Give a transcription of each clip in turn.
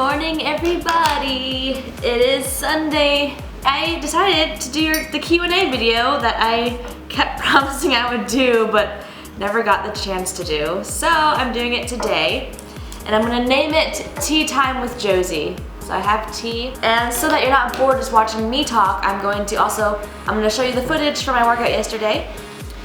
morning, everybody. It is Sunday. I decided to do the Q&A video that I kept promising I would do, but never got the chance to do. So I'm doing it today, and I'm gonna name it Tea Time with Josie. So I have tea, and so that you're not bored just watching me talk, I'm gonna show you the footage from my workout yesterday.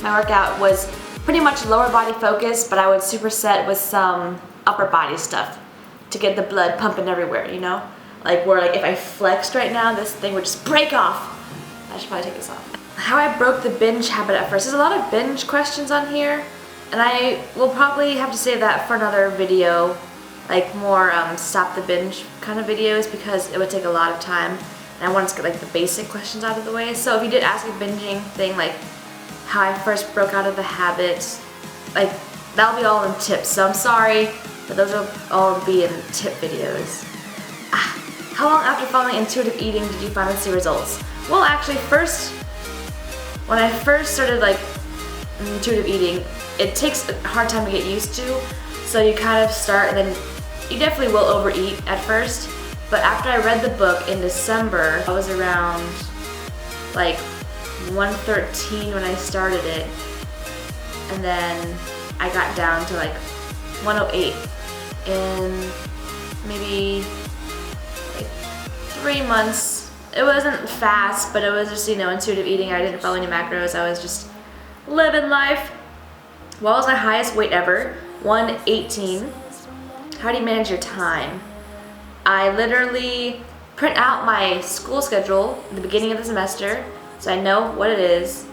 My workout was pretty much lower body focused, but I would superset with some upper body stuff to get the blood pumping everywhere, you know? Like if I flexed right now, this thing would just break off. I should probably take this off. How I broke the binge habit at first. There's a lot of binge questions on here, and I will probably have to save that for another video, like more stop the binge kind of videos, because it would take a lot of time, and I want to get like the basic questions out of the way. So if you did ask a binging thing, like how I first broke out of the habit, like that'll be all in tips. So I'm sorry, but those will all be in tip videos. How long after following intuitive eating did you finally see results? Well, actually, when I first started like intuitive eating, it takes a hard time to get used to. So you kind of start, and then you definitely will overeat at first. But after I read the book in December, I was around like 113 when I started it, and then I got down to like 108 in maybe like 3 months. It wasn't fast, but it was just, you know, intuitive eating. I didn't follow any macros. I was just living life. What was my highest weight ever? 118. How do you manage your time? I literally print out my school schedule at the beginning of the semester, so I know what it is,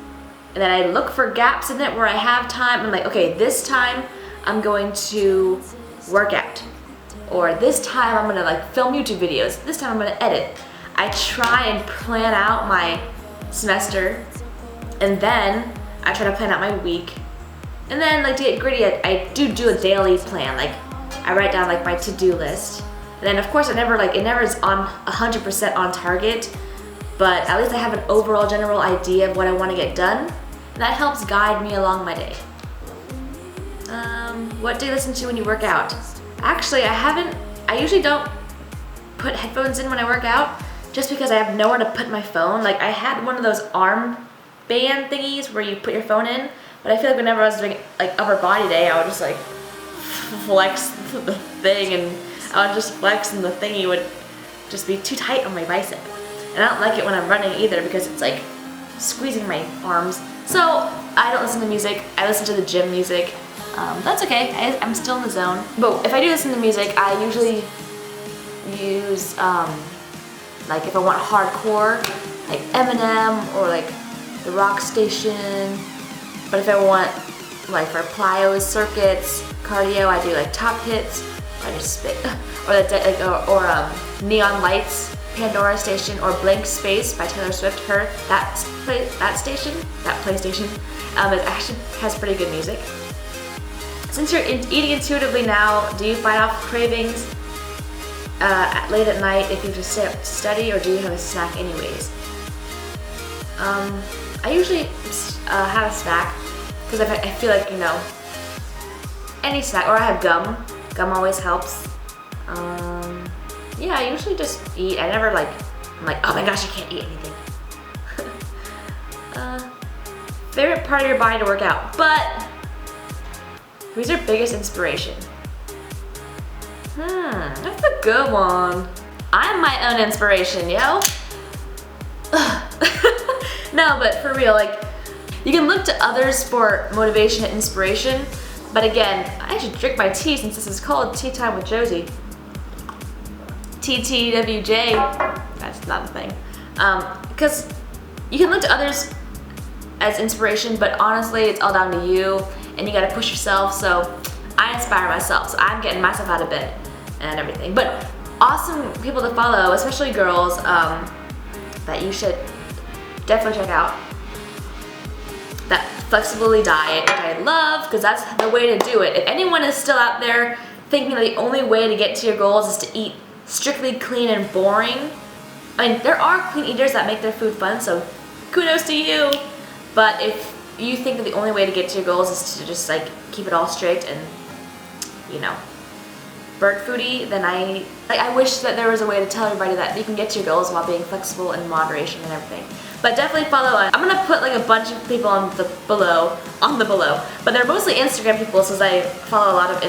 and then I look for gaps in it where I have time. I'm like, okay, this time I'm going to work out, or this time I'm gonna like film YouTube videos, this time I'm gonna edit. I try and plan out my semester, and then I try to plan out my week, and then like to get gritty, I do a daily plan. Like I write down like my to-do list, and then of course it never is on 100% on target, but at least I have an overall general idea of what I want to get done, and that helps guide me along my day. What do you listen to when you work out? Actually, I usually don't put headphones in when I work out, just because I have nowhere to put my phone. Like I had one of those arm band thingies where you put your phone in, but I feel like whenever I was doing like upper body day, I would just like flex the thing, and I would just flex, and the thingy would just be too tight on my bicep. And I don't like it when I'm running either, because it's like squeezing my arms. So I don't listen to music. I listen to the gym music. That's okay, I'm still in the zone. But if I do listen to music, I usually use, like if I want hardcore, like Eminem or like the Rock Station. But if I want, like for plyo circuits, cardio, I do like Top Hits, I just spit, or Neon Lights, Pandora Station, or Blank Space by Taylor Swift. That PlayStation, it actually has pretty good music. Since you're eating intuitively now, do you fight off cravings late at night if you have to stay up to study, or do you have a snack anyways? I usually have a snack, because I feel like, you know, any snack, or I have gum. Gum always helps. Yeah, I usually just eat. I never I'm like, oh my gosh, I can't eat anything. Favorite part of your body to work out? But who's your biggest inspiration? That's a good one. I'm my own inspiration, yo. No, but for real, like, you can look to others for motivation and inspiration, but again, I should drink my tea since this is called Tea Time with Josie. TTWJ, that's not a thing. Because you can look to others as inspiration, but honestly, it's all down to you, and you gotta push yourself. So I inspire myself, so I'm getting myself out of bed and everything. But awesome people to follow, especially girls, that you should definitely check out. That flexibility diet, which I love, because that's the way to do it. If anyone is still out there thinking that the only way to get to your goals is to eat strictly clean and boring, I mean, there are clean eaters that make their food fun, so kudos to you. But if you think that the only way to get to your goals is to just like keep it all strict and, you know, bird foodie, then I wish that there was a way to tell everybody that you can get to your goals while being flexible and moderation and everything. But definitely follow on. I'm gonna put like a bunch of people on the below, but they're mostly Instagram people since I follow a lot of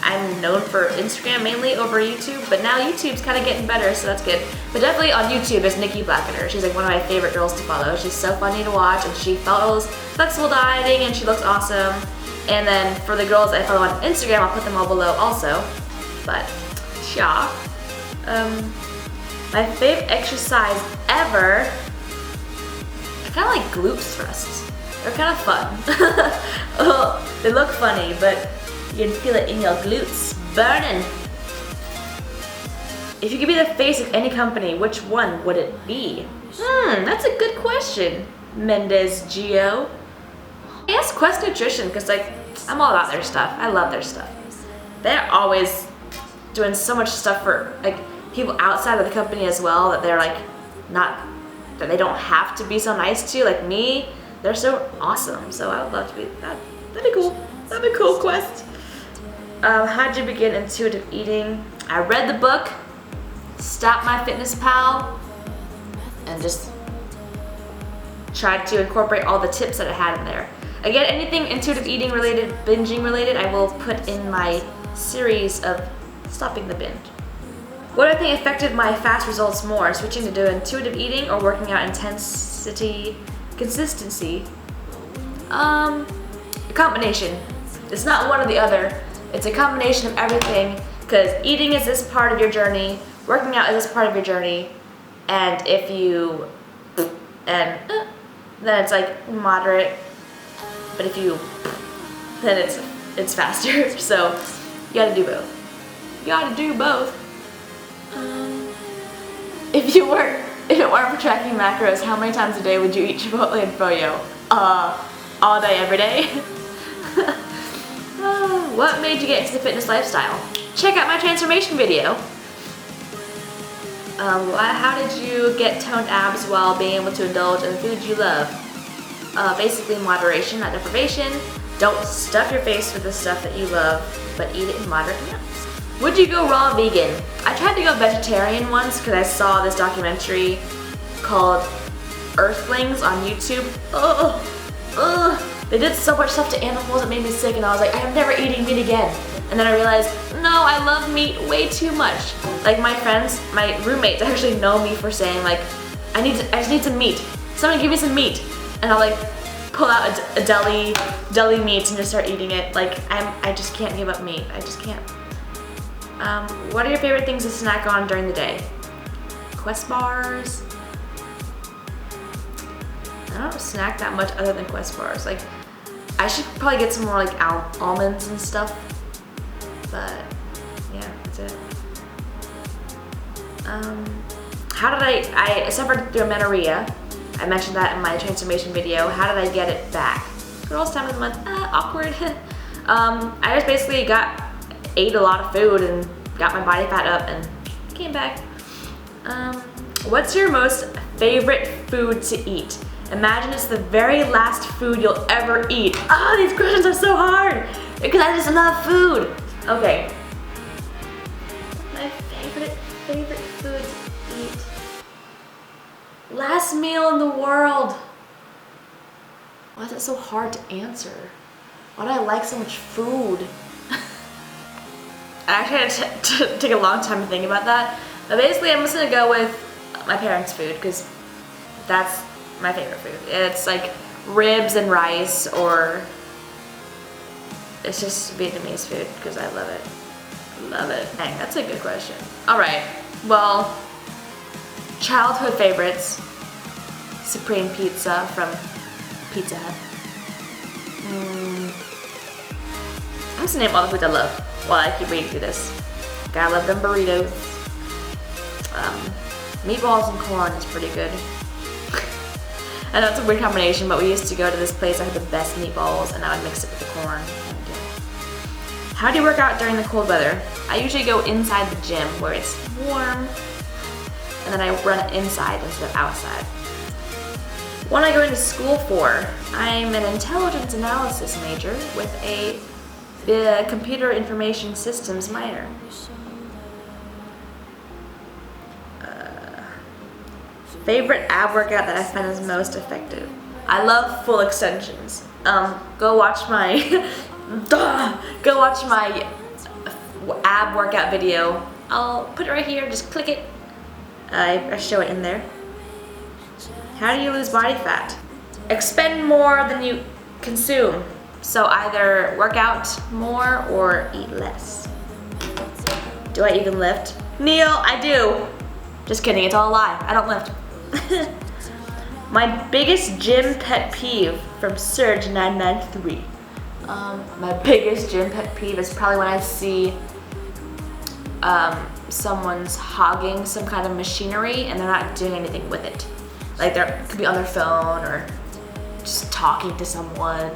I'm known for Instagram mainly over YouTube, but now YouTube's kind of getting better, so that's good. But definitely on YouTube is Nikki Blackener. She's like one of my favorite girls to follow. She's so funny to watch, and she follows flexible dieting, and she looks awesome. And then for the girls I follow on Instagram, I'll put them all below also. But yeah, my favorite exercise ever, I kind of like glutes thrusts. They're kind of fun. Oh, they look funny, but you can feel it in your glutes, burning. If you could be the face of any company, which one would it be? That's a good question, Mendez Gio. I asked Quest Nutrition because like, I'm all about their stuff. I love their stuff. They're always doing so much stuff for like people outside of the company as well that they're like that they don't have to be so nice to, like me. They're so awesome. So I would love to be that. That'd be cool. That'd be cool, Quest. How'd you begin intuitive eating? I read the book, stopped MyFitnessPal, and just tried to incorporate all the tips that it had in there. Again, anything intuitive eating related, binging related, I will put in my series of stopping the binge. What do I think affected my fast results more? Switching to do intuitive eating or working out consistency? A combination. It's not one or the other. It's a combination of everything, because eating is this part of your journey, working out is this part of your journey, and if you, then it's like moderate, but if you, then it's faster. So you gotta do both. You gotta do both. If it weren't for tracking macros, how many times a day would you eat Chipotle and Froyo? All day, every day. What made you get into the fitness lifestyle? Check out my transformation video. How did you get toned abs while being able to indulge in the foods you love? Basically moderation, not deprivation. Don't stuff your face with the stuff that you love, but eat it in moderate amounts. Would you go raw vegan? I tried to go vegetarian once because I saw this documentary called Earthlings on YouTube. They did so much stuff to animals, it made me sick, and I was like, I'm never eating meat again. And then I realized, no, I love meat way too much. Like my friends, my roommates actually know me for saying like, I just need some meat. Somebody give me some meat. And I'll like pull out a deli meat and just start eating it. Like I just can't give up meat. I just can't. What are your favorite things to snack on during the day? Quest bars. I don't snack that much other than Quest bars. Like, I should probably get some more like almonds and stuff. But yeah, that's it. How did I suffered through amenorrhea. I mentioned that in my transformation video. How did I get it back? Girls' time of the month, awkward. I just basically ate a lot of food and got my body fat up and came back. What's your most favorite food to eat? Imagine it's the very last food you'll ever eat. These questions are so hard because I just love food. Okay. My favorite food to eat. Last meal in the world. Why is it so hard to answer? Why do I like so much food? I actually had to take a long time to think about that. But basically, I'm just gonna go with my parents' food because that's my favorite food. It's like ribs and rice, or it's just Vietnamese food because I love it. Love it. Dang, that's a good question. All right. Well, childhood favorites: Supreme Pizza from Pizza Hut. I'm just gonna name all the foods I love while I keep reading through this. I love them burritos. Meatballs and corn is pretty good. I know it's a weird combination, but we used to go to this place that had the best meatballs, and I would mix it with the corn. How do you work out during the cold weather? I usually go inside the gym where it's warm, and then I run it inside instead of outside. What am I going to school for? I'm an intelligence analysis major with a The computer information systems minor. Favorite ab workout that I find is most effective. I love full extensions. Go watch my ab workout video. I'll put it right here, just click it. I show it in there. How do you lose body fat? Expend more than you consume. So either work out more or eat less. Do I even lift? Neil, I do. Just kidding, it's all a lie. I don't lift. My biggest gym pet peeve from Surge993. My biggest gym pet peeve is probably when I see someone's hogging some kind of machinery and they're not doing anything with it. Like they could be on their phone or just talking to someone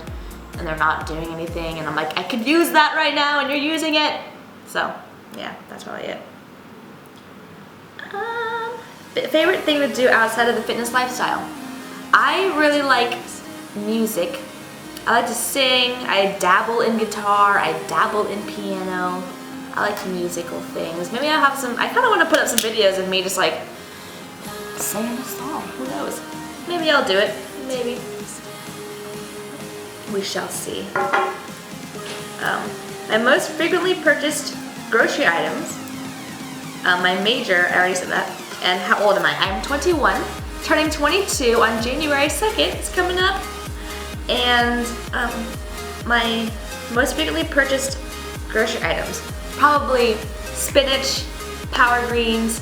and they're not doing anything, and I'm like, I could use that right now and you're using it. So yeah, that's probably it. Favorite thing to do outside of the fitness lifestyle? I really like music. I like to sing, I dabble in guitar, I dabble in piano. I like musical things. Maybe I'll have some, I kind of want to put up some videos of me just like singing a song, who knows? Maybe I'll do it, maybe. We shall see. My most frequently purchased grocery items. My major, I already said that. And how old am I? I'm 21, turning 22 on January 2nd. It's coming up. And my most frequently purchased grocery items. Probably spinach, power greens,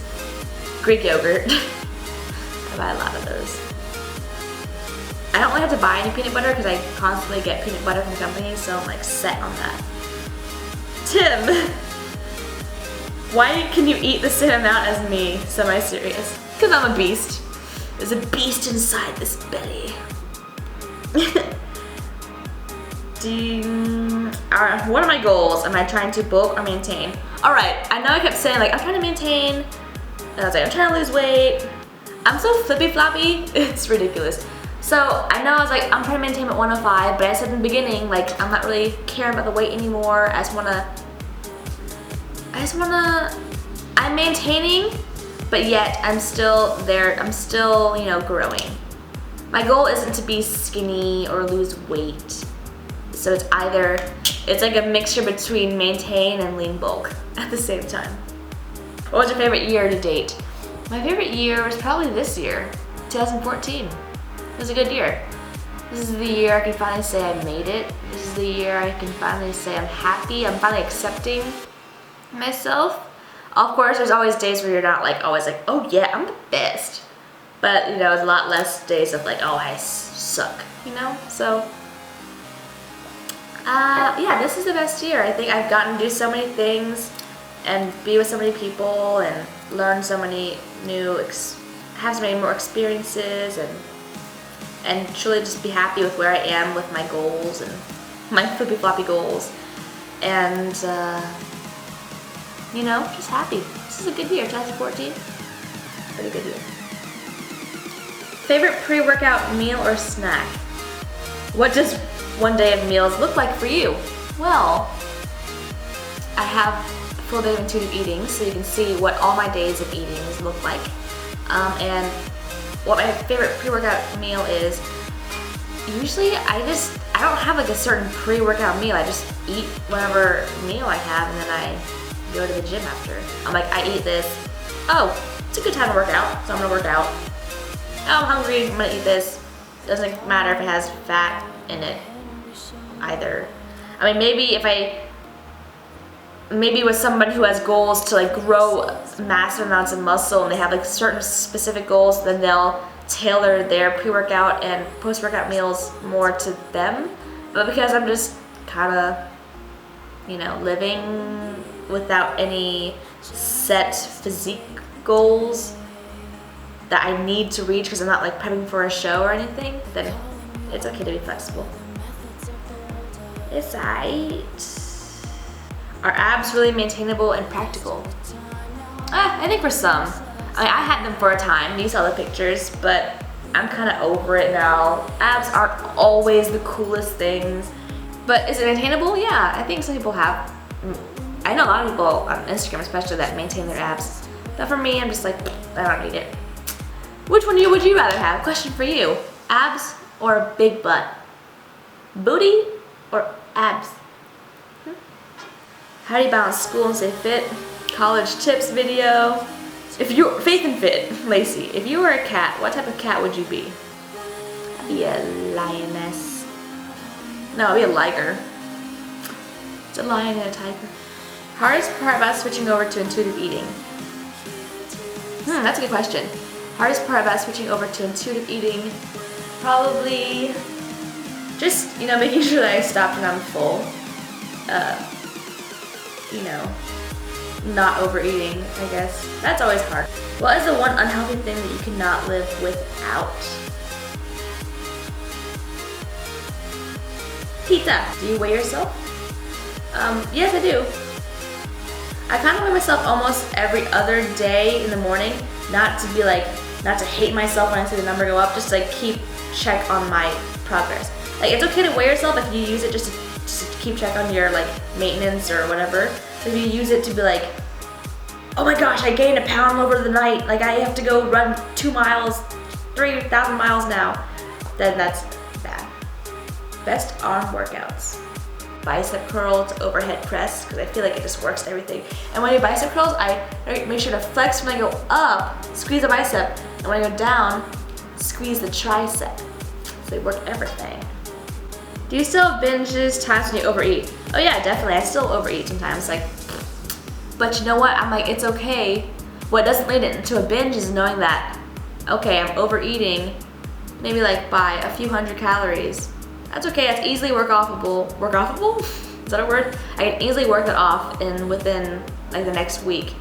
Greek yogurt. I buy a lot of those. I don't really have to buy any peanut butter because I constantly get peanut butter from companies, so I'm like set on that. Tim, why can you eat the same amount as me? Semi-serious. Because I'm a beast. There's a beast inside this belly. What are my goals? Am I trying to bulk or maintain? Alright, I know I kept saying like, I'm trying to maintain. And I was like, I'm trying to lose weight. I'm so flippy floppy, it's ridiculous. So I know I was like, I'm trying to maintain at 105, but I said in the beginning, like, I'm not really caring about the weight anymore. I'm maintaining, but yet I'm still there, I'm still, you know, growing. My goal isn't to be skinny or lose weight. So it's like a mixture between maintain and lean bulk at the same time. What was your favorite year to date? My favorite year was probably this year, 2014. It was a good year. This is the year I can finally say I made it. This is the year I can finally say I'm happy. I'm finally accepting myself. Of course, there's always days where you're not like always like, oh yeah, I'm the best. But you know, it's a lot less days of like, oh, I suck, you know? So, yeah, this is the best year. I think I've gotten to do so many things and be with so many people and learn so many have so many more experiences and truly just be happy with where I am with my goals and my flippy floppy goals. And, you know, just happy. This is a good year, 2014. Pretty good year. Favorite pre-workout meal or snack? What does one day of meals look like for you? Well, I have a full day of intuitive eating, so you can see what all my days of eating look like. And what my favorite pre-workout meal is, usually I don't have like a certain pre-workout meal. I just eat whatever meal I have and then I go to the gym after. I'm like, I eat this. Oh, it's a good time to work out, so I'm gonna work out. Oh, I'm hungry, I'm gonna eat this. Doesn't matter if it has fat in it either. I mean, maybe with someone who has goals to like grow massive amounts of muscle and they have like certain specific goals, then they'll tailor their pre-workout and post-workout meals more to them. But because I'm just kind of, you know, living without any set physique goals that I need to reach because I'm not like prepping for a show or anything, then it's okay to be flexible. It's aight. Are abs really maintainable and practical? I think for some. I mean, I had them for a time. You saw the pictures, but I'm kind of over it now. Abs aren't always the coolest things. But is it maintainable? Yeah, I think some people have. I know a lot of people on Instagram especially that maintain their abs. But for me, I'm just like, I don't need it. Which one would you rather have? Question for you. Abs or a big butt? Booty or abs? How do you balance school and stay fit? College tips video. If you're Faith and Fit, Lacey, if you were a cat, what type of cat would you be? I'd be a lioness. No, I'd be a liger. It's a lion and a tiger. Hardest part about switching over to intuitive eating? That's a good question. Hardest part about switching over to intuitive eating? Probably just, making sure that I stop when I'm full. Not overeating, I guess. That's always hard. What is the one unhealthy thing that you cannot live without? Pizza. Do you weigh yourself? Yes, I do. I kind of weigh myself almost every other day in the morning, not to hate myself when I see the number go up, just to keep check on my progress. It's okay to weigh yourself if you use it just to keep check on your maintenance or whatever. If you use it to be like, oh my gosh, I gained a pound over the night, I have to go run 2 miles, 3,000 miles now, then that's bad. Best arm workouts. Bicep curl to overhead press, because I feel like it just works everything. And when I do bicep curls, I make sure to flex when I go up, squeeze the bicep, and when I go down, squeeze the tricep. So they work everything. Do you still have binges times when you overeat? Oh yeah, definitely. I still overeat sometimes. But you know what? I'm like, it's okay. What doesn't lead it into a binge is knowing that, okay, I'm overeating, maybe by a few hundred calories. That's okay. That's easily work-offable. Work-offable? Is that a word? I can easily work that off within the next week.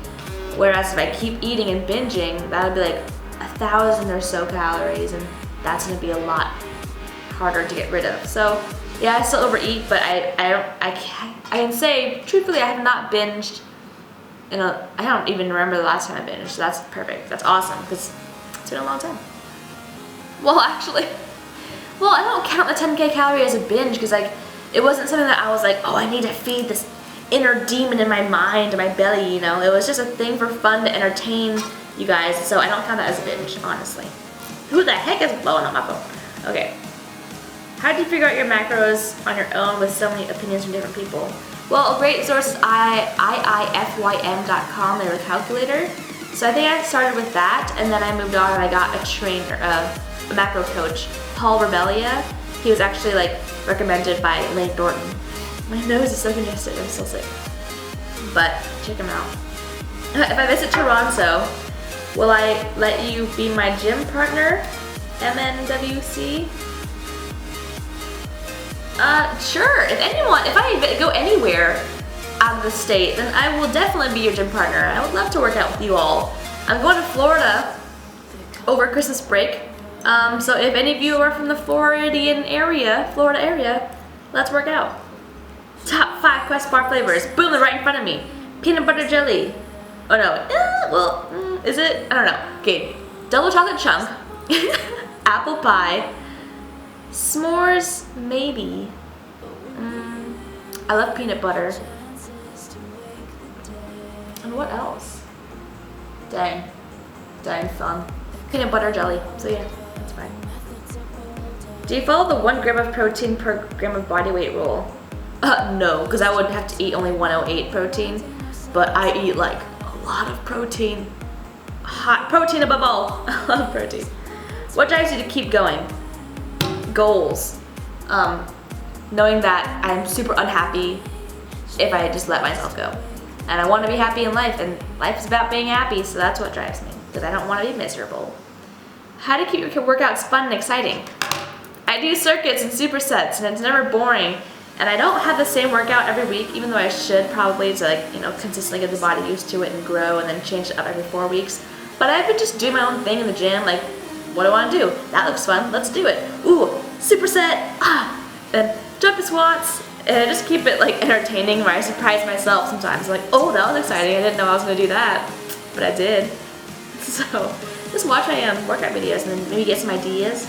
Whereas if I keep eating and binging, that would be 1,000 or so calories, and that's gonna be a lot harder to get rid of. So yeah, I still overeat, but I can say truthfully I have not binged I don't even remember the last time I binged, so that's perfect. That's awesome, because it's been a long time. Well, actually, I don't count the 10K calorie as a binge, because it wasn't something that I was oh, I need to feed this inner demon in my mind or my belly, It was just a thing for fun to entertain you guys, so I don't count that as a binge, honestly. Who the heck is blowing on my phone? Okay. How did you figure out your macros on your own with so many opinions from different people? Well, a great source is iifym.com, they're a calculator. So I think I started with that, and then I moved on and I got a trainer, a macro coach, Paul Rebellia. He was actually recommended by Lane Thornton. My nose is so congested, I'm so sick. But check him out. If I visit Toronto, will I let you be my gym partner? MNWC? Sure. If I go anywhere out of the state, then I will definitely be your gym partner. I would love to work out with you all. I'm going to Florida over Christmas break. So if any of you are from the Florida area, let's work out. Top 5 Quest bar flavors. Boom, they're right in front of me. Peanut butter jelly. Oh no, is it? I don't know. Okay, double chocolate chunk, apple pie, s'mores, maybe. I love peanut butter. And what else? Dang fun. Peanut butter jelly, so yeah, that's fine. Do you follow the 1 gram of protein per gram of body weight rule? No, because I would have to eat only 108 protein, but I eat a lot of protein. Hot protein above all. I love protein. What drives you to keep going? Goals. Knowing that I'm super unhappy if I just let myself go. And I want to be happy in life, and life is about being happy, so that's what drives me, because I don't want to be miserable. How to keep your workouts fun and exciting? I do circuits and supersets, and it's never boring. And I don't have the same workout every week, even though I should probably to consistently get the body used to it and grow, and then change it up every 4 weeks. But I've been just doing my own thing in the gym, what do I want to do? That looks fun, let's do it. Ooh, superset, and jumping squats, and I just keep it entertaining, where I surprise myself sometimes. Oh, that was exciting, I didn't know I was going to do that, but I did. So, just watch my workout videos and then maybe get some ideas.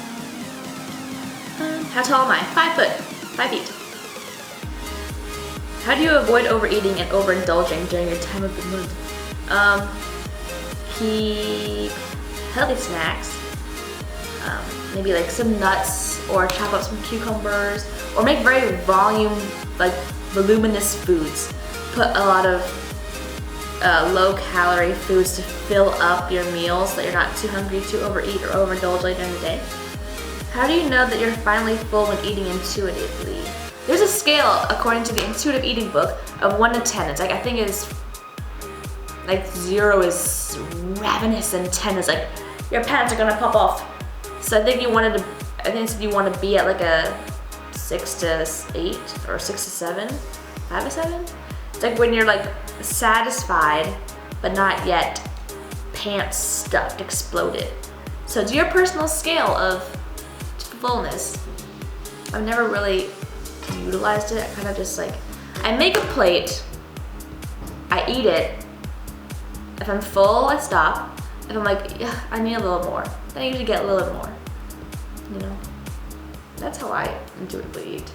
How tall am I? 5 foot, 5 feet. How do you avoid overeating and overindulging during your time of the month? Keep healthy snacks. Maybe like some nuts, or chop up some cucumbers, or make very voluminous foods. Put a lot of low-calorie foods to fill up your meals so that you're not too hungry to overeat or overindulge later in the day. How do you know that you're finally full when eating intuitively? There's a scale according to the Intuitive Eating book of 1 to 10. It's like, I think it's like 0 is ravenous and 10 is like your pants are gonna pop off. So I think you want to be at like a 6 to 8 or 6 to 7, 5 to 7. It's like when you're like satisfied but not yet pants stuffed, exploded. So do your personal scale of fullness. I've never really utilized it. I kind of just like, I make a plate, I eat it. If I'm full, I stop. If I'm like, yeah, I need a little more, then I usually get a little more. You know, that's how I intuitively eat.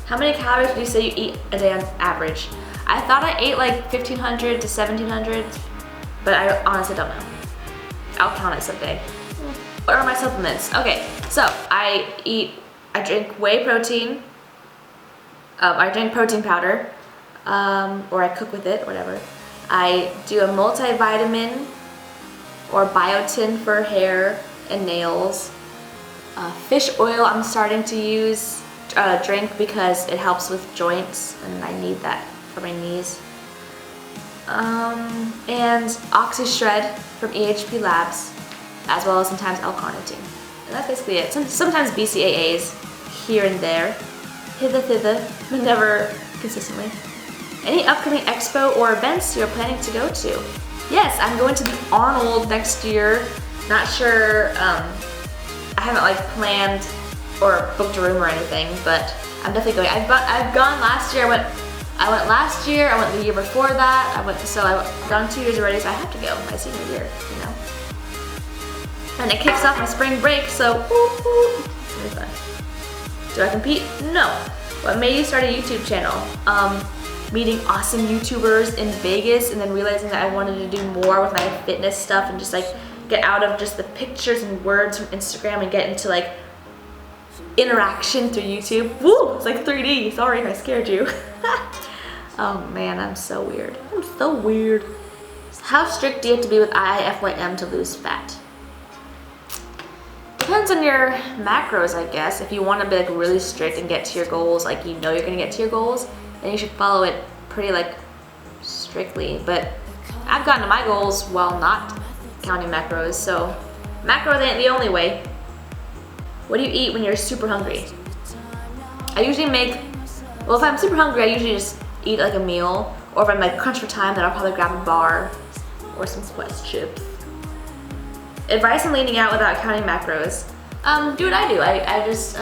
How many calories do you say you eat a day on average? I thought I ate like 1,500 to 1,700, but I honestly don't know. I'll count it someday. What are my supplements? Okay, so I drink whey protein. I drink protein powder, or I cook with it, whatever. I do a multivitamin or biotin for hair and nails. Fish oil I'm starting to use, drink because it helps with joints and I need that for my knees. And OxyShred from EHP Labs, as well as sometimes L-carnitine. And that's basically it. Sometimes BCAAs here and there, hither thither, but never consistently. Any upcoming expo or events you're planning to go to? Yes, I'm going to the Arnold next year. Not sure, I haven't like planned or booked a room or anything, but I'm definitely going. I've gone last year. I went last year. I went the year before that. I've gone 2 years already, so I have to go my senior year, you know. And it kicks off my spring break, so it's gonna be fun. Do I compete? No. What made you start a YouTube channel? Meeting awesome YouTubers in Vegas and then realizing that I wanted to do more with my fitness stuff and just like get out of just the pictures and words from Instagram and get into like interaction through YouTube. Woo! It's like 3D. Sorry if I scared you. Oh man, I'm so weird. I'm so weird. How strict do you have to be with IIFYM to lose fat? Depends on your macros, I guess. If you want to be like really strict and get to your goals, like you know you're gonna get to your goals, then you should follow it pretty like strictly. But I've gotten to my goals while not counting macros, so macros ain't the only way. What do you eat when you're super hungry? I usually well, if I'm super hungry, I usually just eat like a meal, or if I'm like crunch for time, then I'll probably grab a bar or some Quest chips. Advice on leaning out without counting macros. Do what I do. I just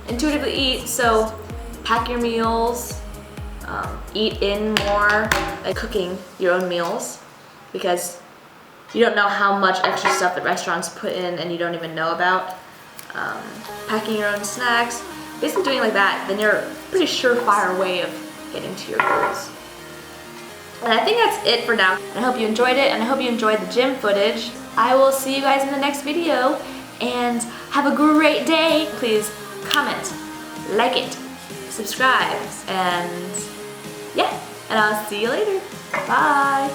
intuitively eat, so pack your meals, eat in more, like cooking your own meals, because you don't know how much extra stuff that restaurants put in and you don't even know about. Packing your own snacks, basically doing like that, then you're a pretty surefire way of getting to your goals. And I think that's it for now. I hope you enjoyed it, and I hope you enjoyed the gym footage. I will see you guys in the next video, and have a great day. Please comment, like it, subscribe, and yeah, and I'll see you later. Bye.